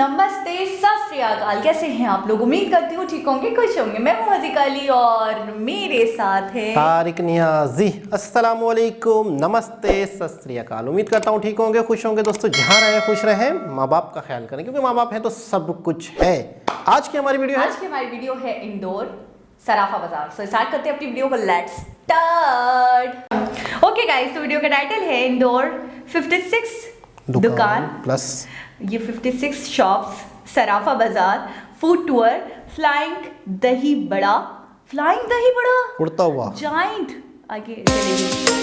नमस्ते, सत श्री अकाल। कैसे हैं आप लोग? उम्मीद करती हूँ ठीक होंगे, खुश होंगे। मैं हूँ हज़ीका अली और मेरे साथ है तारिक नियाजी। अस्सलाम वालेकुम, नमस्ते, सत श्री अकाल। उम्मीद करता हूँ ठीक होंगे, खुश होंगे। दोस्तों जहाँ रहें खुश रहें, माँ बाप का ख्याल करें, क्योंकि माँ बाप है तो सब कुछ है। आज की हमारी वीडियो है इंदौर सराफा बाजार। सो स्टार्ट करते हैं अपनी वीडियो को। Let's start. ओके गाइस, तो वीडियो का टाइटल है इंदौर 56 दुकान प्लस ये 56 शॉप्स, सराफा बाजार, फूड टूर, फ्लाइंग दही बड़ा उड़ता हुआ जाइंट आगे चलेगी।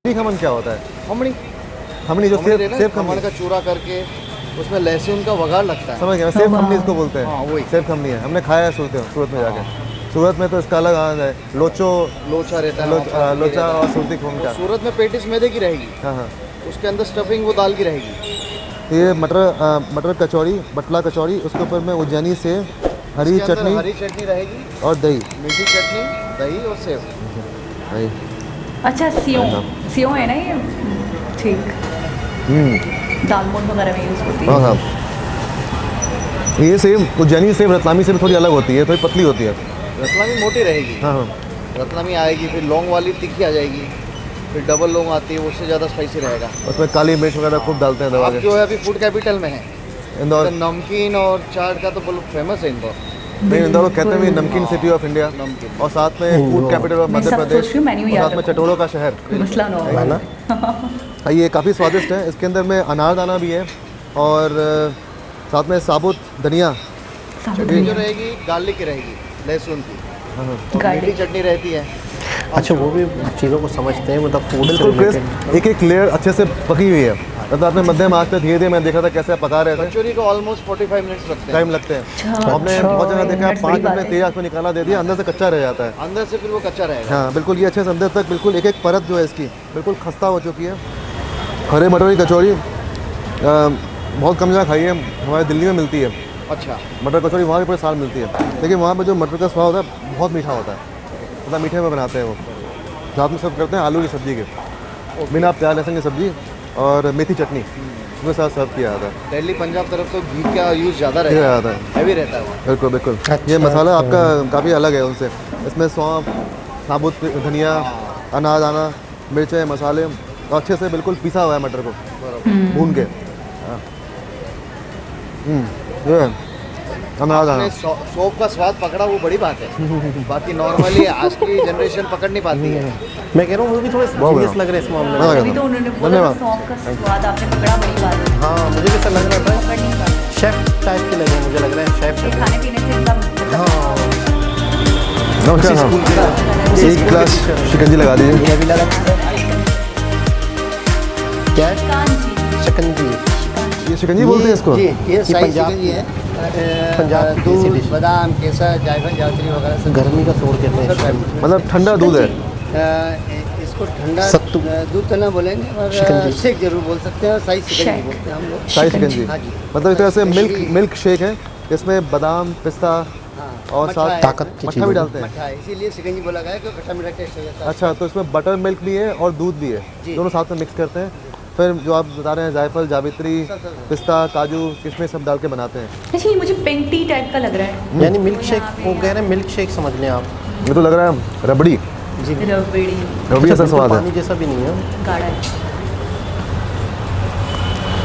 खमन क्या होता है? खमनी जो सेब खमन का चूरा करके उसमें लहसुन का वघार लगता है। समझ गया, सेब खमनी इसको बोलते हैं। हाँ, वही सेब खमनी है, हमने खाया है सूरत में जाके। सूरत में तो इसका अलग आनंद है। लोचा रहता है, लोचा और सूरती खोमचा। सूरत में पेटिस मैदे की रहेगी। हाँ, उसके अंदर स्टफिंग वो दाल की रहेगी। ये मटर कचौड़ी, बटला कचौड़ी, उसके ऊपर में उज्जैनी से हरी चटनी रहेगी और दही, मीठी चटनी, दही और सेब। दही। अच्छा, सियो है ना ये? ठीक। दाल मोट वगैरह में यूज़ होती है। हाँ, ये सेब उज्जैनी सेब रतलामी सेब थोड़ी अलग होती है, थोड़ी पतली होती है। रतलामी मोटी रहेगी। हाँ, रतलामी आएगी, फिर लौंग वाली तीखी आ जाएगी, फिर डबल लौंग आती है, उससे ज़्यादा स्पाइसी रहेगा। उसमें काली मिर्च वगैरह खूब डालते हैं दबा के। जो है अभी फूड कैपिटल में है इंदौर। नमकीन और चाट का तो बहुत फेमस है इंदौर। नहीं, इंदौर को कहते हैं नमकीन सिटी ऑफ इंडिया, और साथ में फूड कैपिटल ऑफ मैं मध्य सब प्रदेश, सोच रही हूँ, मेन्यू और याद साथ में रखो। चटोरों का शहर। मसला ना हो। है ना? ये काफ़ी स्वादिष्ट है। इसके अंदर में अनारदाना भी है और साथ में साबुत धनिया, चटनी जो रहेगी गार्लिक की रहेगी, लहसुन की, और गार्लिक। मीठी चटनी रहती है। अच्छा, वो भी चीज़ों को समझते हैं, मतलब फूड से बिल्कुल related। क्रिस्प, एक एक लेयर अच्छे से पकी हुई है। मतलब आपने मध्यम आंच पे धीरे धीरे, मैं देखा था कैसे आप पका रहे थे, कचौरी को ऑलमोस्ट 45 मिनट्स लगते हैं। टाइम लगते हैं। अच्छा, आपने अच्छा, बहुत जगह देखा, मिनट 5 बड़ी मिनट में बात है। तेज आंच में निकाला दे दिया, अंदर से कच्चा रह जाता है। अंदर से फिर वो कच्चा रहेगा। हाँ बिल्कुल, ये अच्छे से अंदर तक बिल्कुल एक एक परत जो है इसकी बिल्कुल खस्ता हो चुकी है। हरे मटर की कचौरी बहुत कम जगह खाई है, हमारे दिल्ली में मिलती है अच्छा, मटर कचौरी, वहाँ भी पूरे साल मिलती है, लेकिन वहाँ पे जो मटर का स्वाद होता है बहुत मीठा होता है, मतलब मीठे में बनाते हैं वो। साथ में सर्व करते हैं आलू की सब्ज़ी के, बिना प्याज लहसुन की सब्ज़ी और मेथी चटनी उसके साथ सर्व किया जाता है। दिल्ली पंजाब तरफ तो घी का यूज़ ज़्यादा किया रहता जाता है, है, हैवी रहता है वहाँ। बिल्कुल बिल्कुल। अच्छा, ये मसाला अच्छा। आपका काफ़ी अलग है उनसे। इसमें सौंफ, साबुत धनिया, अनारदाना, मिर्चें, मसाले, और अच्छे से बिल्कुल पिसा हुआ है मटर को भून के। हाँ। ये अनारदाना आपने सौंफ का स्वाद पकड़ा, वो बड़ी बात है। बाकी नॉर्मली आज की जनरेशन पकड़ नहीं पाती है। मैं कह रहा हूँ वो भी थोड़े बहुत सीरियस बढ़िया। लग रहे हैं इस मामले हाँ, में। अभी तो उन्होंने बोला धन्यवाद। सौंफ का स्वाद आपने पकड़ा, बड़ी बात है। हाँ, मुझे भी ऐसा लग रहा था, पकड़ नहीं पाते। शेफ टाइप के लगे, मुझे लग रहा है शेफ लगे। खाने पीने से एकदम हाँ, नमस्कार। हाँ, एक गिलास शिकंजी लगा दीजिए। ये भी लगा क्या है? कांजी। शिकंजी। ये शिकंजी बोलते हैं इसको? ये साइज पंजाब शिकंजी है। पंजाब की देसी दूध, डिश। बादाम, केसर, जायफल, जावित्री वगैरह सब। गर्मी का शोर कहते हैं शिकंजी। मतलब ठंडा दूध है। इसको ठंडा सत्तू। दूध तो ना बोलेंगे, और शिकंजी। शेक जरूर बोल सकते हैं, और साइज शिकंजी शेक। बोलते हैं हम लोग। शाही शिकंजी, हाँ जी। मतलब एक तरह से Especially- मिल्क शेक है, इसमें बादाम, पिस्ता हाँ, और मट्ठा साथ है। ताकत की मट्ठा भी चीज़। डालते हैं। मट्ठा है, इसीलिए शिकंजी बोला गया है, क्योंकि खट्टा मीठा टेस्ट हो जाता है। अच्छा, तो इसमें बटर मिल्क भी है और दूध भी है, जी। दोनों साथ में मिक्स करते हैं। फिर जो आप बता रहे हैं जायफल, जावित्री, पिस्ता, काजू, किशमिश सब डाल के बनाते हैं। अच्छा, ये मुझे पिंक टी टाइप का लग रहा है। यानी मिल्क शेक, यहाँ पे वो कह रहे हैं मिल्क शेक समझ लें आप। ये तो लग रहा है रबड़ी, जी रबड़ी रबड़ी जैसा स्वाद पानी है। जैसा भी नहीं है। गाढ़ा है।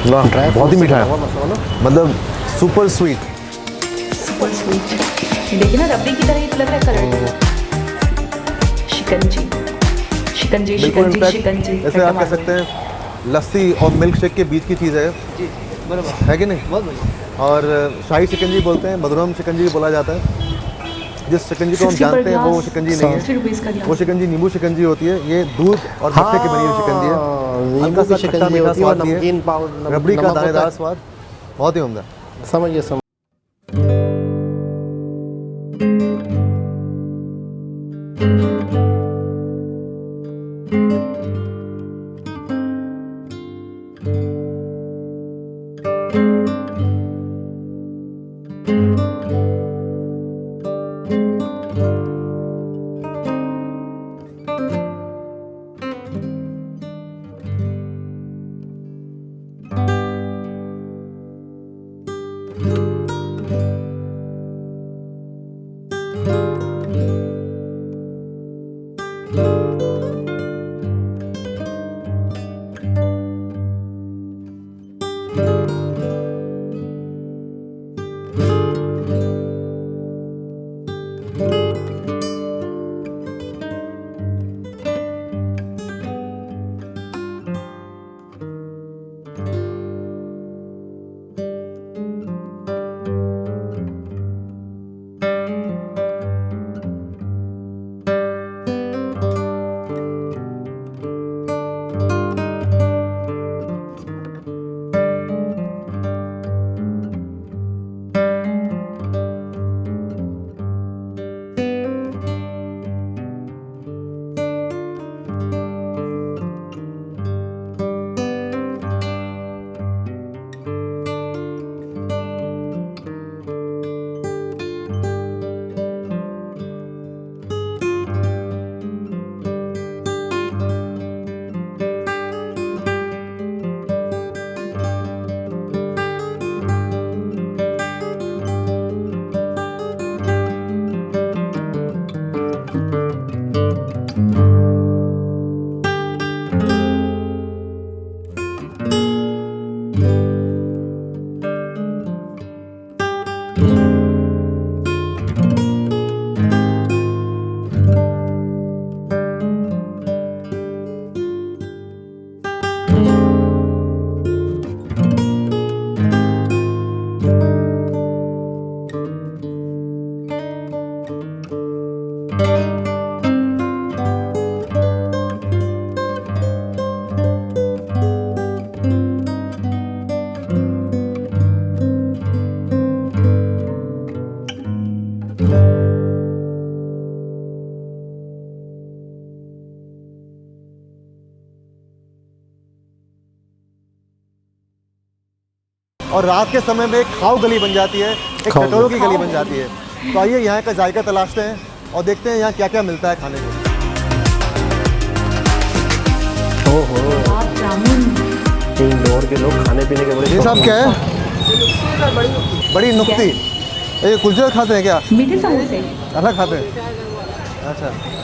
वाह, ड्राई बहुत ही फ्रूट से मीठा बना है, हुआ मसाला ना। मतलब सुपर स्वीट। Super sweet. देखिए ना, रबड़ी की तरह ही तो लग रहा है कलर। शिकंजी शिकंजी बिल्कुल शिकंजी शिकंजी। इनफैक्ट ऐसे आप कह सकते हैं लस्सी और मिल्क शेक के बीच की चीज़ है, जी, बराबर, है कि नहीं? बहुत बढ़िया। और शाही शिकंजी बोलते हैं, मधुरम शिकंजी भी बोला जाता है। जिस शिकंजी को हम 60 पर जानते हैं वो ग्लास, शिकंजी नहीं है, 60 रुपीज़ का वो ग्लास। शिकंजी नींबू शिकंजी होती है। ये दूध और मट्ठे की बनी हुई शिकंजी है। हाँ, नींबू हल्का की सा शिकंजी खट्टा मीठा होती है और स्वाद भी है। नमकीन पाउडर, रबड़ी का नमक होता दानेदार है। स्वाद बहुत ही उम्दा। समझिए और रात के समय में एक खाओ गली बन जाती है, एक खाओ कटोरों की गली बन जाती है। तो आइए यहाँ का जायका तलाशते हैं और देखते हैं यहाँ क्या क्या मिलता है खाने को। ओहो, गुलाब जामुन। इंदौर के लोग खाने पीने के बड़े ये सब क्या है? बड़ी क्या? नुक्ती। ये कुलचे खाते हैं क्या? मीठे समोसे। अलग खाते हैं? अच्छा।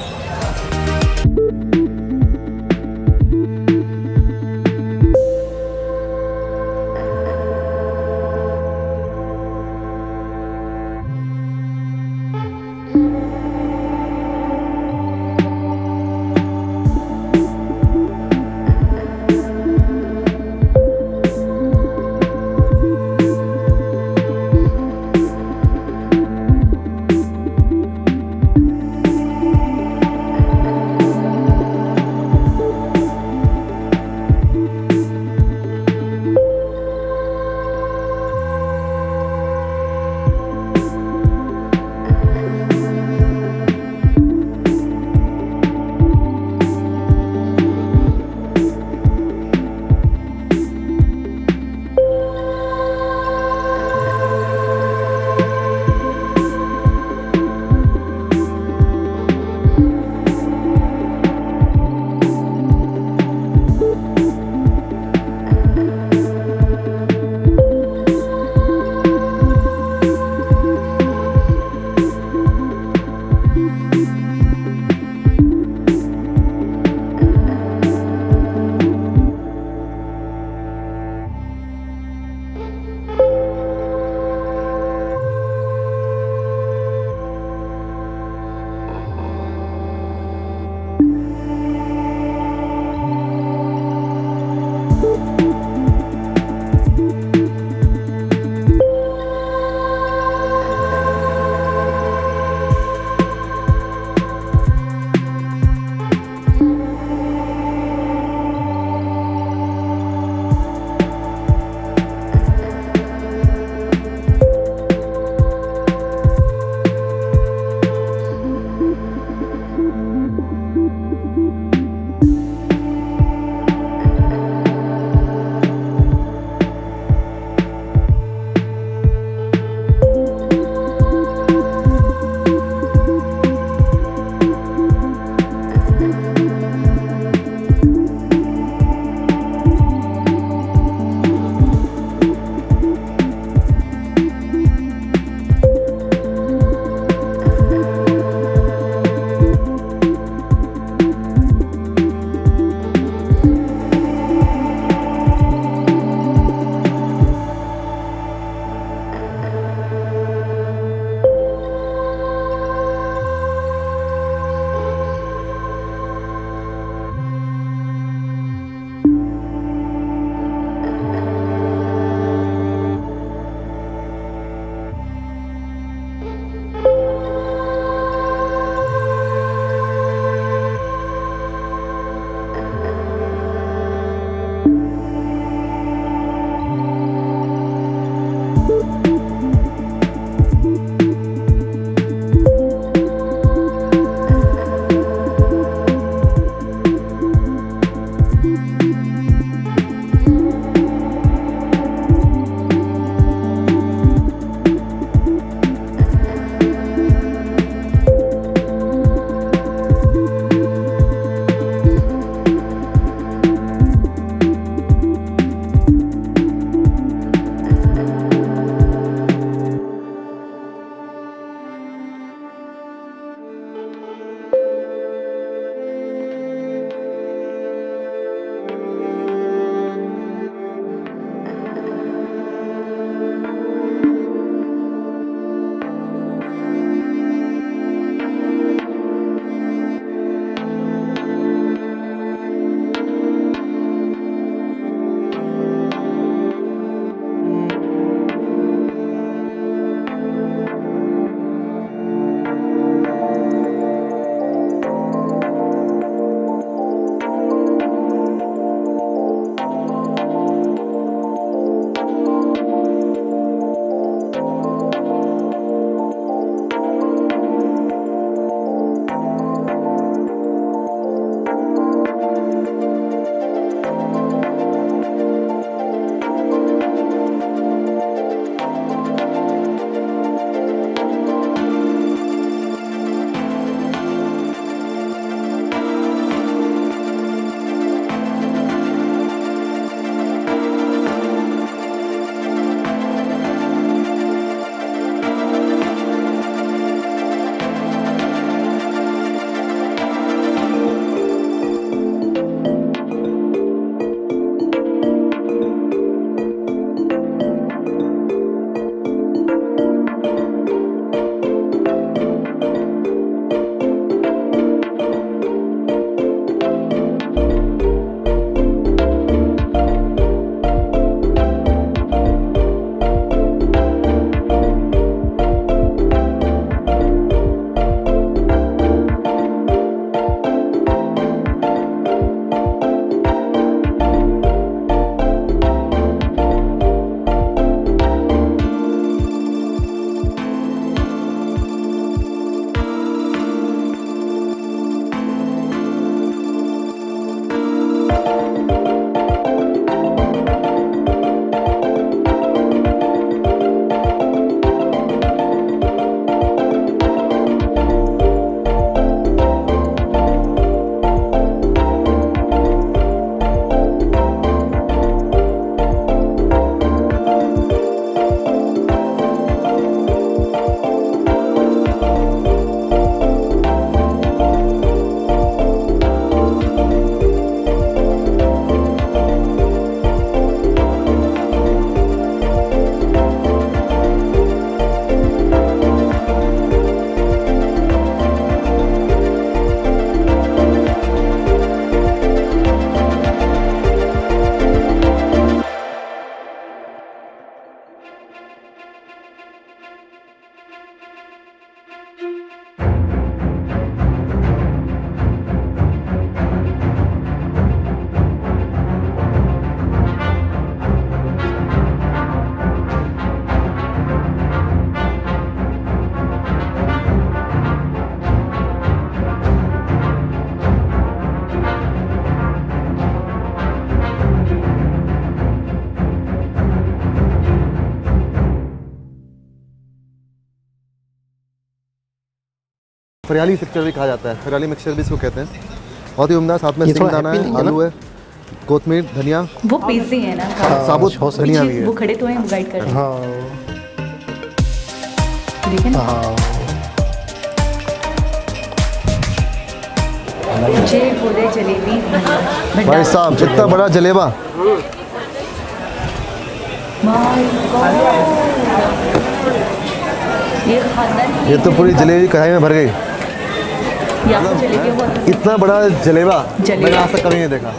फरियाली मिक्सचर भी कहा जाता है, फरियाली मिक्सचर भी इसको कहते हैं। बहुत ही उम्दा, साथ में ये थोड़ा सिंगदाना हैप्पी है, नहीं है आलू है, कोतमीर, धनिया, वो बिजी है ना, साबुत हो सकता है। धनिया भी वो है। खड़े तो हैं, वो गाइड कर हाँ देखें ना। हाँ मुझे बोले जलेबी भंडार। भाई साहब इतना बड़ा जलेबा, My God, ये खानदान ये तो पूरी जलेबी कढ़ाई में भर गई। यहाँ पर जलेबी बहुत इतना बड़ा जलेबा जलेबा। मैंने आज तक कभी नहीं देखा।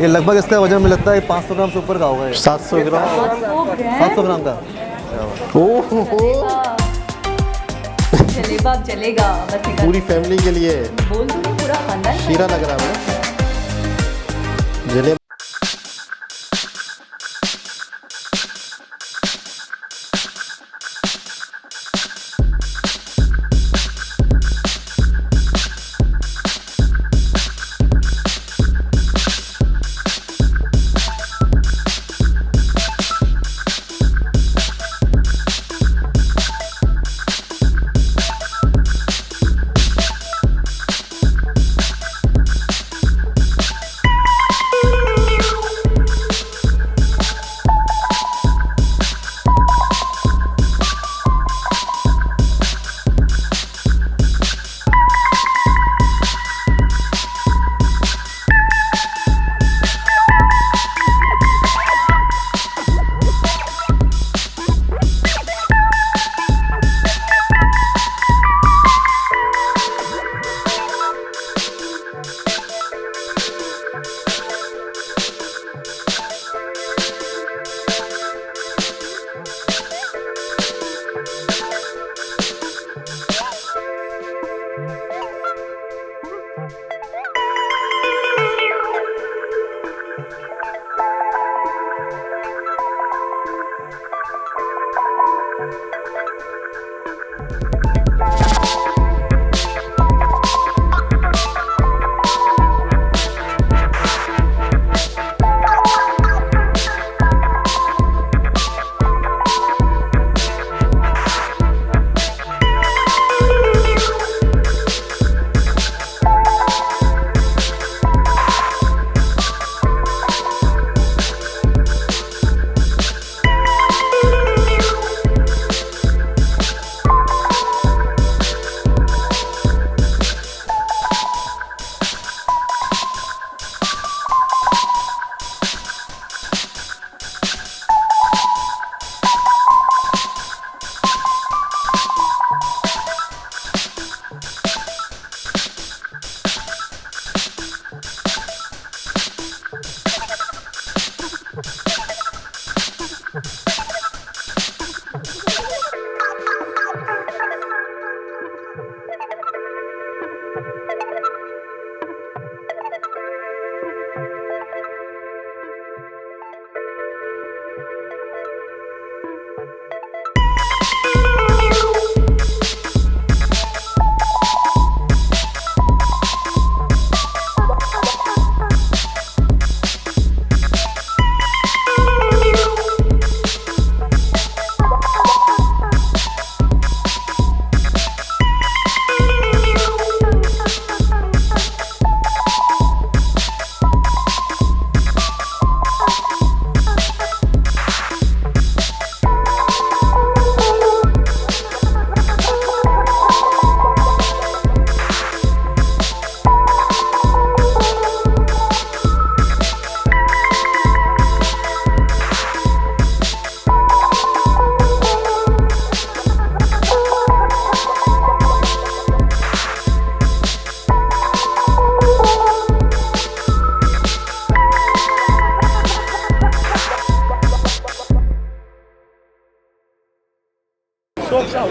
ये लगभग इसका वजन में लगता है 500 ग्राम से ऊपर का होगा ये। 700 ग्राम 700 ग्राम का। ओहो जलेबा अब जलेगा बस एक पूरी फैमिली के लिए बोल दूंगी, पूरा खानदान शीरा लग रहा है जलेबी।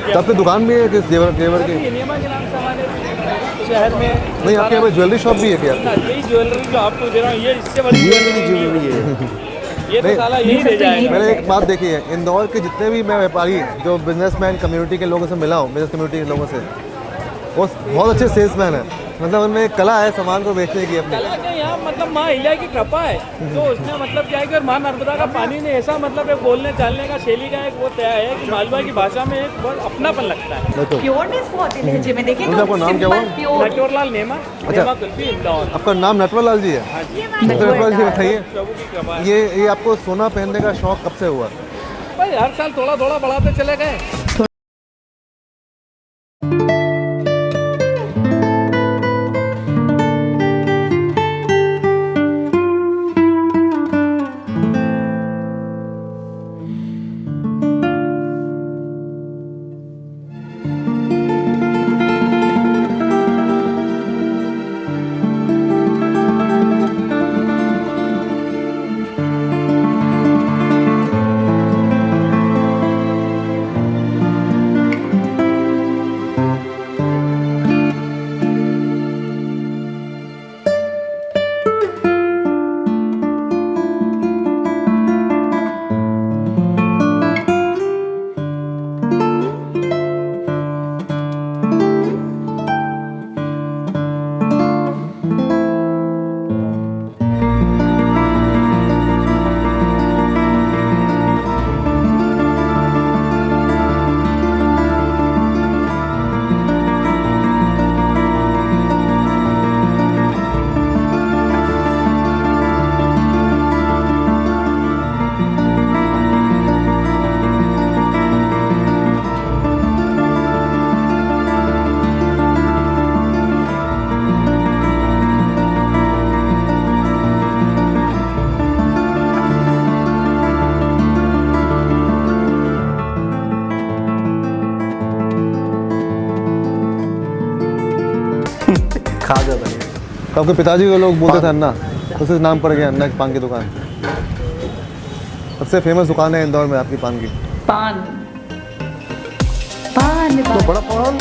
तो आपकी दुकान भी है किस जेवर जेवर की? नियमा के नाम से हमारे शहर में नहीं, आपके यहाँ पे ज्वेलरी शॉप भी है क्या? यही ज्वेलरी जो आपको दे रहा हूँ, ये इससे बड़ी ये मेरी ज्वेलरी है। ये तो नहीं, साला यही दे जाएगा। मैंने एक बात देखी है, इंदौर के जितने भी मैं व्यापारी जो बिजनेसमैन कम्युनिटी के लोगों से मिला हूँ, बिजनेस कम्युनिटी के लोगों से, वो बहुत अच्छे सेल्समैन हैं। मतलब उनमें एक कला है सामान को बेचने की अपनी। कला क्या, यहाँ सब मतलब माँ हिला की कृपा है। तो उसने मतलब क्या है कि और माँ नर्मदा का पानी ने ऐसा मतलब एक बोलने चालने का शैली का एक वो तय है कि मालवा की भाषा में एक बहुत अपनापन लगता है। देखो प्योरनेस बहुत है लहजे में, देखें मुझे तो आपका नाम क्या हुआ? प्योर। नटवरलाल नेमा, नेमा कुल्फी इंदौर। आपका नाम नटवर लाल जी है? नटवर लाल जी बताइए, प्रभु की कृपा है। ये आपको सोना पहनने का शौक कब से हुआ? भाई हर साल थोड़ा थोड़ा बढ़ाते चले गए। खा जाता है। तो आपके पिताजी को लोग बोलते थे अन्ना, उसी नाम पड़ गया अन्ना की पान की दुकान। सबसे फेमस दुकान है इंदौर में आपकी पान की। पान पान तो बड़ा पान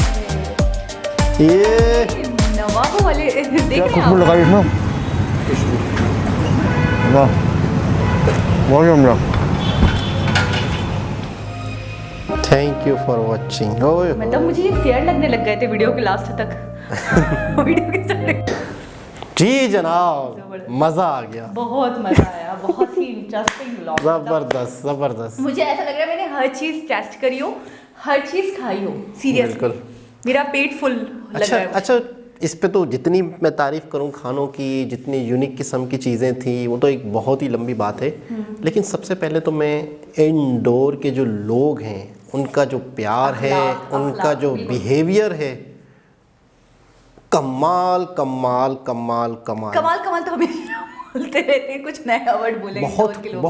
ये नवाबों वाले क्या देख खुशबू लगाई इसमें, वाह बहुत जमरा। Thank you for watching. मतलब मुझे ये फेयर लगने लग गए थे वीडियो के लास्ट तक। वीडियो के स्टार्ट जी जनाब, मजा आ गया, बहुत मजा आया, बहुत ही इंटरेस्टिंग व्लॉग। जबरदस्त जबरदस्त। मुझे ऐसा लग रहा है मैंने हर चीज टेस्ट करी हो, हर चीज खाई हो, सीरियसली बिल्कुल। मेरा पेट फुल लग अच्छा रहा है। अच्छा, इस पे तो जितनी मैं तारीफ़ करूं खानों की, जितनी यूनिक किस्म की चीज़ें थी, वो तो एक बहुत ही लंबी बात है। लेकिन सबसे पहले तो मैं इंदौर के जो लोग हैं उनका जो प्यार है, उनका जो बिहेवियर है, कमाल कमाल कमाल कमाल कमाल कमाल तो हमेशा बोलते रहते हैं, कुछ नया वर्ड बोलेंगे बहुत इंदौर के लोग।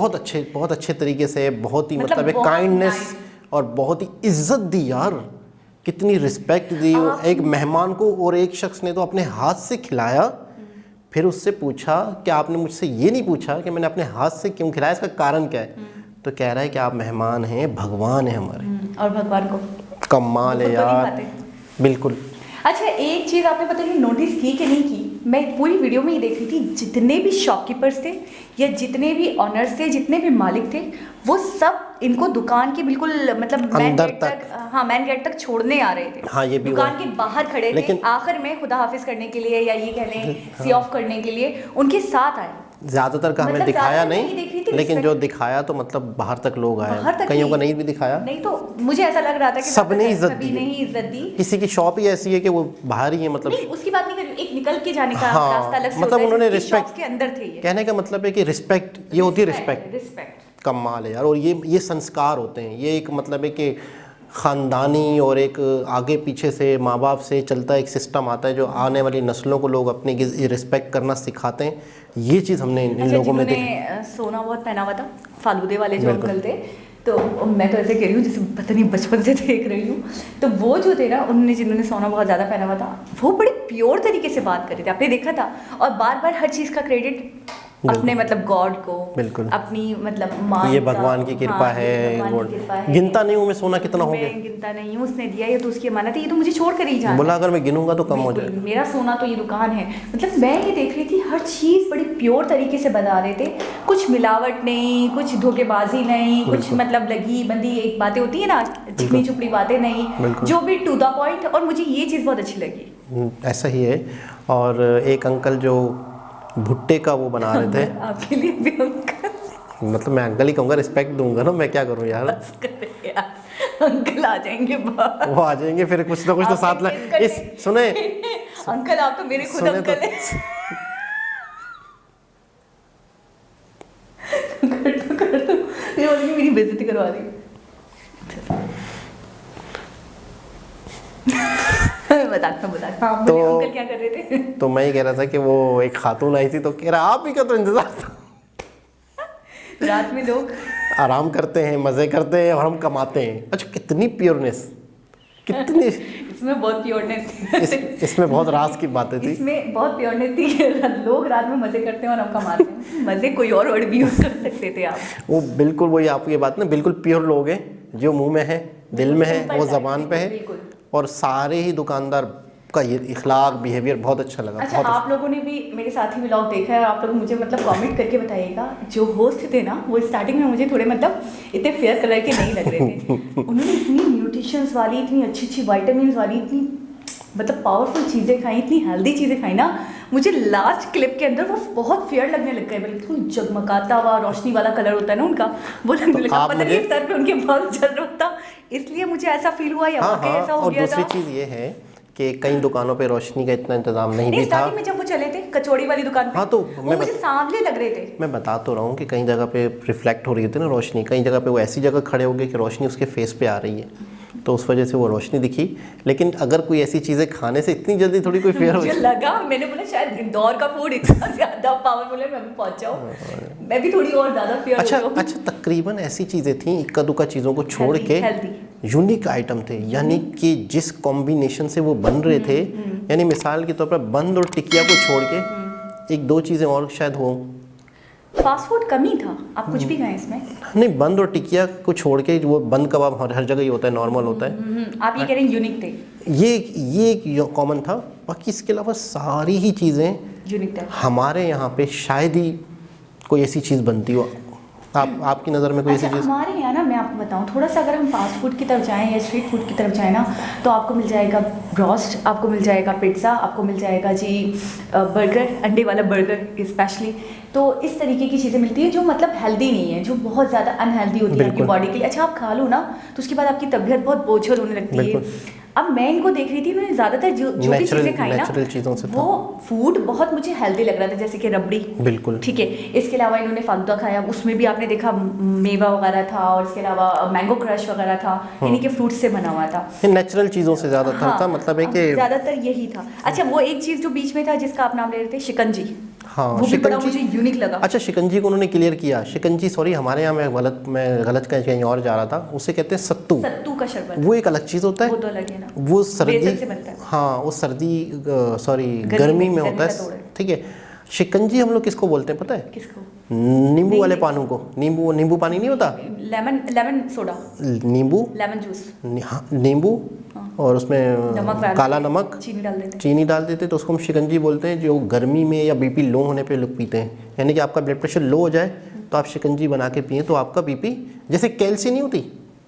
बहुत अच्छे तरीके से, बहुत ही मतलब मतलब एक बहुत काइंडनेस nice। और बहुत ही इज्जत दी यार, कितनी रिस्पेक्ट दी एक मेहमान को। और एक शख्स ने तो अपने हाथ से खिलाया, फिर उससे पूछा कि आपने मुझसे ये नहीं पूछा कि मैंने अपने हाथ से क्यों खिलाया, इसका कारण क्या है? तो कह रहा है कि आप मेहमान हैं, भगवान है हमारे। और भगवान को कमाल है वो तो नहीं यार, खाते। बिल्कुल। अच्छा एक चीज़ आपने पता नहीं नोटिस की कि नहीं की, मैं पूरी वीडियो में ये देख रही थी, जितने भी शॉपकीपर्स थे या जितने भी ऑनर्स थे, जितने भी मालिक थे, वो सब इनको दुकान के बिल्कुल मतलब मेन अंदर गेट तक, हाँ मेन गेट तक छोड़ने आ रहे थे। हाँ, ये भी दुकान हुआ। के बाहर खड़े थे, लेकिन आखिर में खुदा हाफिज करने के लिए या ये कह लें सी ऑफ करने के लिए उनके साथ आए। ज़्यादातर का हमें मतलब दिखाया ज़्यादातर नहीं, नहीं देख रही थी, लेकिन respect। जो दिखाया तो मतलब बाहर तक लोग बाहर आए, तक कईयों ही। का नहीं भी दिखाया। नहीं तो मुझे ऐसा लग रहा था कि सबने इज्जत सभी दी ने है। ही इज्जत दी। किसी की शॉप ही ऐसी है कि वो बाहर ही है, मतलब नहीं उसकी बात नहीं कर रही हूँ, एक निकल के जाने का हाँ, रास्ता अलग से मतलब होता है, उन्होंने जिनकी रिस्पेक्ट shops के अंदर थे ये। कहने का मतलब है कि रिस्पेक्ट, ये होती है रिस्पेक्ट। रिस्पेक्ट कमाल है यार। और ये संस्कार होते हैं, ये एक मतलब है कि ख़ानदानी और एक आगे पीछे से माँ बाप से चलता एक सिस्टम आता है जो आने वाली नस्लों को लोग अपने की रिस्पेक्ट करना सिखाते हैं। ये चीज़ हमने इन लोगों में देखी। जिन्होंने सोना बहुत पहना हुआ था, फालूदे वाले जो अंकल थे, तो मैं तो ऐसे कह रही हूँ जैसे पता नहीं बचपन से देख रही हूँ, तो वो जो थे ना उन्होंने जिन्होंने सोना बहुत ज़्यादा पहना हुआ था, वो बड़े प्योर तरीके से बात कर रहे थे, आपने देखा था। और बार बार हर चीज़ का क्रेडिट अपने मतलब गॉड को, बिल्कुल अपनी मतलब माँ ये भगवान की कृपा है, गॉड गिनता नहीं हूँ मैं सोना कितना हो गया, मैं गिनता नहीं हूँ, उसने दिया, ये तो उसकी अमानत है, ये तो मुझे छोड़ कर ही जाना। बोला अगर मैं गिनूंगा तो कम हो बिल्कुल, जाएगा। मेरा सोना तो ये दुकान है। मतलब मैं ये देख रही थी हर चीज़ बड़ी प्योर तरीके से बता रहे थे, कुछ मिलावट नहीं, कुछ धोखेबाजी नहीं, कुछ मतलब लगी बंदी एक बातें होती है ना, छिपी छुपड़ी बातें नहीं, जो भी टू द पॉइंट। और मुझे ये चीज़ बहुत अच्छी लगी। ऐसा ही है। और एक अंकल जो भुट्टे का वो बना रहे थे। आपके लिए भी अंकल। मतलब मैं अंकल ही कहूँगा, रिस्पेक्ट दूंगा ना, मैं क्या करूँ यार। बस कर यार, अंकल आ जाएंगे बाहर। वो आ जाएंगे फिर कुछ ना कुछ तो आप साथ किस करने- इस सुने अंकल आप तो मेरे खुद सुने अंकल तो- हैं। कर दो ये वाली मेरी बेइज्जती करवा रही है। बता हाँ, तो- अंकल क्या कर रहे थे? तो मैं ही कह रहा था कि वो एक खातून आई थी तो कह रहा आप ही का तो इंतजार था। रात में लोग आराम करते हैं, मजे करते हैं और हम कमाते हैं। अच्छा कितनी प्योरनेस, कितनी इसमें बहुत प्योरनेस थी। इसमें बहुत राज की बातें थी। इसमें बहुत प्योरनेस थी कि लोग रात में मजे करते हैं और हम कमाते हैं। मजे कोई और वर्ड भी यूज कर सकते थे आप। वो बिल्कुल वही आपकी ये बात ना, बिल्कुल प्योर लोग हैं, जो मुंह में है, दिल में है, सिंपल वो है, जबान पे है। बिल्कुल। और सारे ही दुकानदार का ये इखलाक बिहेवियर बहुत अच्छा लगा। अच्छा बहुत आप लोगों ने भी मेरे साथ ही व्लॉग देखा है, आप लोग मुझे मतलब कमेंट करके बताइएगा। जो होस्ट थे ना वो स्टार्टिंग में मुझे थोड़े मतलब इतने फेयर कलर के नहीं लग रहे थे। उन्होंने इतनी न्यूट्रिशंस वाली, इतनी अच्छी अच्छी वाइटामिन वाली, इतनी मतलब पावरफुल चीज़ें खाई, इतनी हेल्दी चीज़ें खाई ना, मुझे लास्ट क्लिप के अंदर वो बहुत फेयर लगने लग गए। बिल्कुल जगमगाता हुआ रोशनी वाला कलर होता है ना उनका, वो लगने लगा। आप पता नहीं मुझे- सर पे उनके बाल चल रहा था, इसलिए मुझे ऐसा फील हुआ या हाँ वाकई हाँ। ऐसा हो और गया दूसरी था। चीज़ ये है कि कई दुकानों पे रोशनी का इतना इंतजाम नहीं नहीं भी था। स्टार्टिंग में जब वो चले थे कचौड़ी वाली दुकान पे, हाँ, तो वो मैं मुझे सांवले लग रहे थे। मैं बता तो रहा हूँ कि कई जगह पे रिफ्लेक्ट हो रही होती है ना रोशनी, कई जगह पे वो ऐसी जगह खड़े हो गए कि रोशनी उसके फेस पे आ रही है, तो उस वजह से वो रोशनी दिखी। लेकिन अगर कोई ऐसी चीज़ें खाने से इतनी जल्दी थोड़ी कोई फेयर हो मुझे लगा, मैंने बोला शायद इंदौर का फूड इतना ज्यादा पावरफुल है, मैं भी पहुंच जाऊँ, मैं भी थोड़ी और ज्यादा फेयर अच्छा हो जाऊँ। अच्छा तकरीबन ऐसी चीज़ें थी, इक्का दुक्का चीज़ों को छोड़ के हेल्दी यूनिक आइटम थे। यानी कि जिस कॉम्बिनेशन से वो बन रहे थे, यानी मिसाल के तौर पर बंद और टिकिया को छोड़ के एक दो चीज़ें और शायद हो। फास्ट फूड कम ही था, आप कुछ भी खाएं इसमें। नहीं, बंद और टिकिया को छोड़ के वो बंद कबाब हर जगह ही होता है, नॉर्मल होता है। आप ये कह रहे हैं यूनिक थे। ये एक कॉमन था। बाकी इसके अलावा सारी ही चीज़ें यूनिक थे। हमारे यहाँ पे शायद ही कोई ऐसी चीज़ बनती हो। आपकी नज़र में कोई ऐसी अच्छा चीज़? हमारे यहाँ ना मैं आपको बताऊँ, थोड़ा सा अगर हम फास्ट फूड की तरफ जाएं या स्ट्रीट फूड की तरफ जाएं ना, तो आपको मिल जाएगा ब्रोस्ट, आपको मिल जाएगा पिज़्ज़ा, आपको मिल जाएगा जी बर्गर, अंडे वाला बर्गर स्पेशली। तो इस तरीके की चीज़ें मिलती है जो मतलब हेल्दी नहीं है, जो बहुत ज़्यादा अनहेल्दी होती है आपकी बॉडी के लिए। अच्छा आप खा लो ना तो उसके बाद आपकी तबीयत बहुत बोझल होने लगती है। अब मैं इनको देख रही थी, मैंने ज़्यादातर जो भी चीज़ें खाई ना, नेचुरल चीज़ों से वो फूड बहुत मुझे हेल्दी लग रहा था, जैसे कि रबड़ी। बिल्कुल ठीक है, इसके अलावा इन्होंने फालूदा खाया, उसमें भी आपने देखा मेवा वगैरह था, और इसके अलावा मैंगो क्रश वगैरह था, इन्हीं के फ्रूट से बना हुआ था। नेचुरल चीज़ों से ज़्यादातर था, मतलब है कि ज़्यादातर यही था। अच्छा वो एक चीज़ जो बीच में था जिसका आप नाम ले रहे थे, शिकंजी, हाँ वो भी बड़ा शिकंजी। मुझे यूनिक लगा। अच्छा शिकंजी को उन्होंने क्लियर किया। शिकंजी सॉरी हमारे यहाँ मैं गलत कहीं और जा रहा था, उसे कहते हैं सत्तू। सत्तू का शरबत, वो एक अलग चीज़ होता है, वो तो अलग है ना, वो सर्दी बेसन से बनता है। हाँ वो सर्दी सॉरी गर्मी में होता का तोड़ है। है। ठीक है, शिकंजी हम लोग किसको बोलते हैं पता है? किसको? नींबू वाले पानों को। नींबू पानी नहीं होता, लेमन सोडा, नींबू, लेमन जूस, हाँ नींबू, और उसमें नमक डाल काला देते, नमक, चीनी डाल देते, तो उसको हम शिकंजी बोलते हैं। जो गर्मी में या बीपी लो होने पे लोग पीते हैं, यानी कि आपका ब्लड प्रेशर लो हो जाए तो आप शिकंजी बना के पिए तो आपका बीपी, जैसे कैल्सी नहीं होती।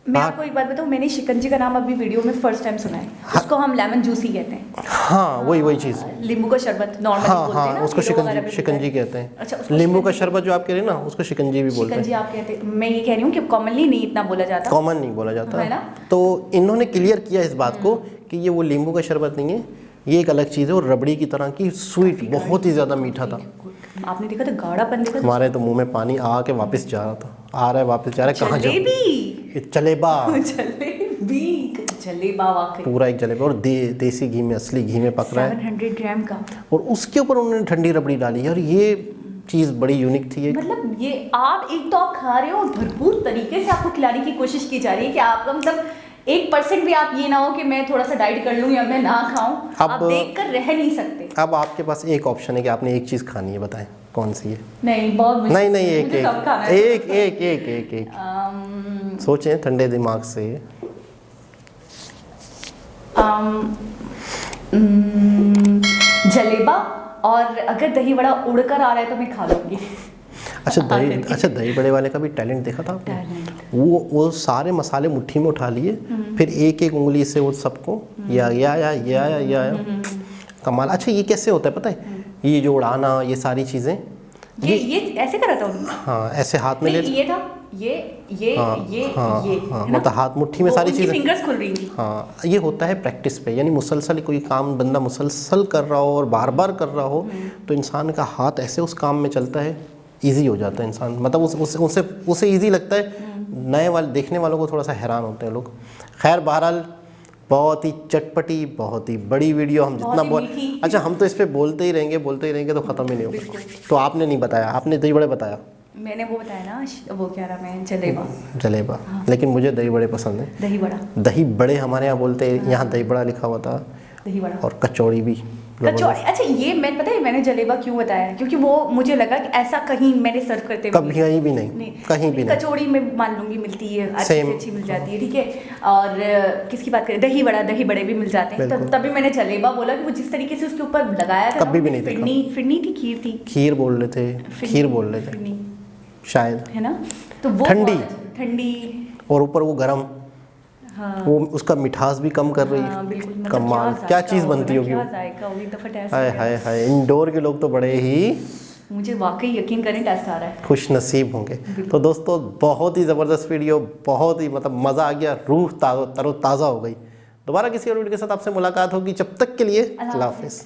मैं आपको एक बात बताऊँ, मैंने शिकंजी का नाम अभी वीडियो में फर्स्ट टाइम सुना है। उसको हम लेमन जूस ही कहते हैं। हाँ वही चीज़। नींबू का शरबत नॉर्मली हाँ बोलते हैं हाँ ना, उसको हीरो वगैरह पे शिकंजी मिलता है। कहते हैं। अच्छा, उसको नींबू का शिकंजी- शरबत जो आप कह रहे हैं ना, उसको शिकंजी भी बोलते शिकंजी हैं। आप कहते हैं, मैं ये कह रही हूँ कि कॉमनली नहीं इतना बोला जाता। कॉमन नहीं बोला जाता है ना? तो इन्होंने क्लियर किया इस बात को कि ये वो नींबू का शरबत नहीं है, ये एक अलग चीज़ है। और रबड़ी की तरह की स्वीट, बहुत ही ज़्यादा मीठा था। आपने देखा था गाढ़ापन, देखा था? हमारे तो मुंह में पानी आ के वापस जा रहा था, आ रहा है वापस जा रहा है। कहाँ जाऊँ? जलेबी, जलेबा, जलेबा वाकई पूरा एक जलेबा, और देसी घी में, असली घी में पक रहा है। 700 ग्राम का। और उसके ऊपर उन्होंने ठंडी रबड़ी डाली है, और ये चीज़ बड़ी यूनिक थी। मतलब ये आप एक तो आप खा रहे हो, भरपूर तरीके से आपको खिलाने की कोशिश की जा रही है कि आपका मतलब 1% भी आप ये ना हो कि मैं थोड़ा सा डाइट कर लूँ या मैं ना खाऊं। आप देख कर रह नहीं सकते। अब आपके पास एक ऑप्शन है कि आपने एक चीज़ खानी है, बताएं कौन सी है? नहीं बहुत मुश्किल। नहीं एक मुझे सब खाना है। एक सोचें ठंडे दिमाग से। जलेबा, और अगर दही बड़ा उड़कर आ रहा है तो मैं खा लूंगी। अच्छा दही बड़े वाले का भी टैलेंट देखा था आपने? वो सारे मसाले मुट्ठी में उठा लिए, फिर एक एक उंगली से वो सबको ये आया कमाल। अच्छा ये कैसे होता है पता है? ये जो उड़ाना, ये सारी चीज़ें, ये ऐसे करा था उन्होंने? हाँ ऐसे हाथ में ले, नहीं, ये था ये हाँ, ये हाँ, ये हाँ, है ना? मतलब हाथ मुट्ठी में वो सारी उनकी चीज़ें। फिंगर्स खुल रही थी। हाँ ये होता है प्रैक्टिस पे, यानी मुसलसल कोई काम बंदा मुसलसल कर रहा हो और बार बार कर रहा हो तो इंसान का हाथ ऐसे उस काम में चलता है, इजी हो जाता है इंसान, मतलब उसे इजी लगता है। नए वाले देखने वालों को थोड़ा सा हैरान होते हैं लोग। खैर बहरहाल बहुत ही चटपटी, बहुत ही बड़ी वीडियो, हम जितना बहुत ही बोल, मीठी। अच्छा हम तो इस पर बोलते ही रहेंगे तो ख़त्म ही नहीं होगा। तो आपने नहीं बताया, आपने दही बड़े बताया। मैंने वो बताया ना, वो क्या नाम है, जलेबा। जलेबा, लेकिन मुझे दही बड़े पसंद है। दही बड़ा, दही बड़े हमारे यहाँ बोलते हैं, यहाँ दही बड़ा लिखा हुआ था, दही बड़ा, और कचौड़ी भी। कचौड़ी। अच्छा ये मैं पता है मैंने जलेबा क्यों बताया, क्योंकि वो मुझे लगा कि ऐसा कहीं मैंने सर्व करते हुए कहीं भी नहीं, कहीं भी नहीं। कचौड़ी में मान लूंगी मिलती है, अच्छी Same. से अच्छी मिल जाती है, ठीक है। और किसकी बात करें, दही बड़ा, दही बड़े भी मिल जाते हैं। बिल्कुल। तभी मैंने जलेबा बोला कि वो जिस तरीके से उसके ऊपर लगाया था, कभी भी नहीं देखा। फिरनी थी, खीर थी, खीर बोल रहे थे, खीर बोल रहे थे फिरनी, शायद, है ना। तो वो ठंडी। ठंडी, और ऊपर वो गरम, हाँ वो उसका मिठास भी कम कर रही हाँ, है। बिल्कुल। मतलब कमाल, क्या चीज़ बनती होगी वो। क्या जायका होगी, तो फटास हाय हाय हाय, इंडोर के लोग तो बड़े ही मुझे वाकई यकीन करें टेस्ट आ रहा है। खुश नसीब होंगे। तो दोस्तों बहुत ही ज़बरदस्त वीडियो, बहुत ही मतलब मज़ा आ गया, रूह तरोताज़ा हो गई। दोबारा किसी और वीडियो के साथ आपसे मुलाकात होगी, जब तक के लिए अल्लाह हाफिज़।